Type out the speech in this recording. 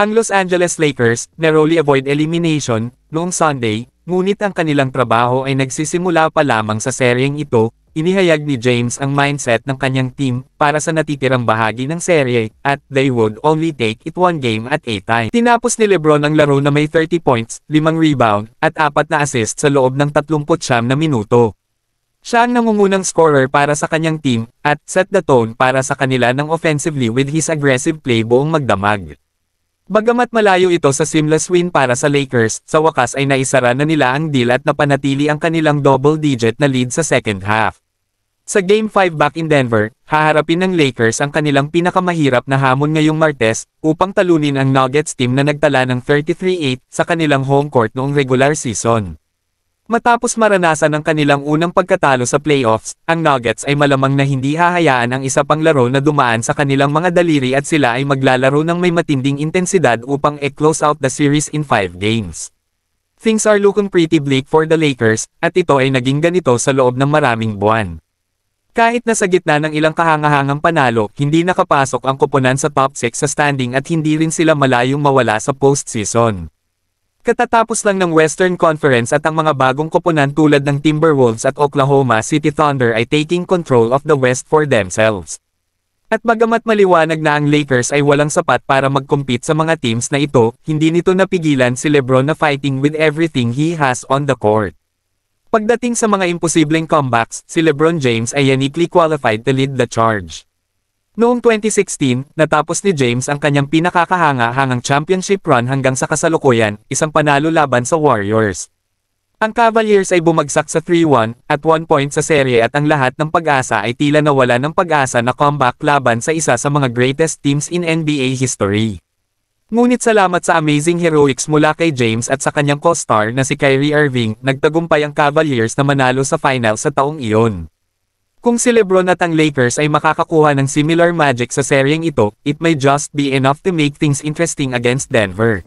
Ang Los Angeles Lakers narrowly avoid elimination noong Sunday, ngunit ang kanilang trabaho ay nagsisimula pa lamang sa seryeng ito. Inihayag ni James ang mindset ng kanyang team para sa natitirang bahagi ng serye at they would only take it one game at a time. Tinapos ni LeBron ang laro na may 30 points, 5 rebound at 4 na assist sa loob ng 39 na minuto. Siya ang nangungunang scorer para sa kanyang team at set the tone para sa kanila ng offensively with his aggressive play buong magdamag. Bagamat malayo ito sa seamless win para sa Lakers, sa wakas ay naisara na nila ang deal at napanatili ang kanilang double-digit na lead sa second half. Sa Game 5 back in Denver, haharapin ng Lakers ang kanilang pinakamahirap na hamon ngayong Martes upang talunin ang Nuggets team na nagtala ng 33-8 sa kanilang home court noong regular season. Matapos maranasan ang kanilang unang pagkatalo sa playoffs, ang Nuggets ay malamang na hindi hahayaan ang isa pang laro na dumaan sa kanilang mga daliri at sila ay maglalaro ng may matinding intensidad upang i-close out the series in 5 games. Things are looking pretty bleak for the Lakers, at ito ay naging ganito sa loob ng maraming buwan. Kahit na sa gitna ng ilang kahangahangang panalo, hindi nakapasok ang koponan sa top 6 sa standing at hindi rin sila malayong mawala sa postseason. Katatapos lang ng Western Conference at ang mga bagong koponan tulad ng Timberwolves at Oklahoma City Thunder ay taking control of the West for themselves. At bagamat maliwanag na ang Lakers ay walang sapat para mag-compete sa mga teams na ito, hindi nito napigilan si LeBron na fighting with everything he has on the court. Pagdating sa mga imposibleng comebacks, si LeBron James ay uniquely qualified to lead the charge. Noong 2016, natapos ni James ang kanyang pinakakahanga-hangang championship run hanggang sa kasalukuyan, isang panalo laban sa Warriors. Ang Cavaliers ay bumagsak sa 3-1 at 1 point sa serye at ang lahat ng pag-asa ay tila nawala ng pag-asa na comeback laban sa isa sa mga greatest teams in NBA history. Ngunit salamat sa amazing heroics mula kay James at sa kanyang co-star na si Kyrie Irving, nagtagumpay ang Cavaliers na manalo sa final sa taong iyon. Kung si LeBron at ang Lakers ay makakakuha ng similar magic sa seryeng ito, it may just be enough to make things interesting against Denver.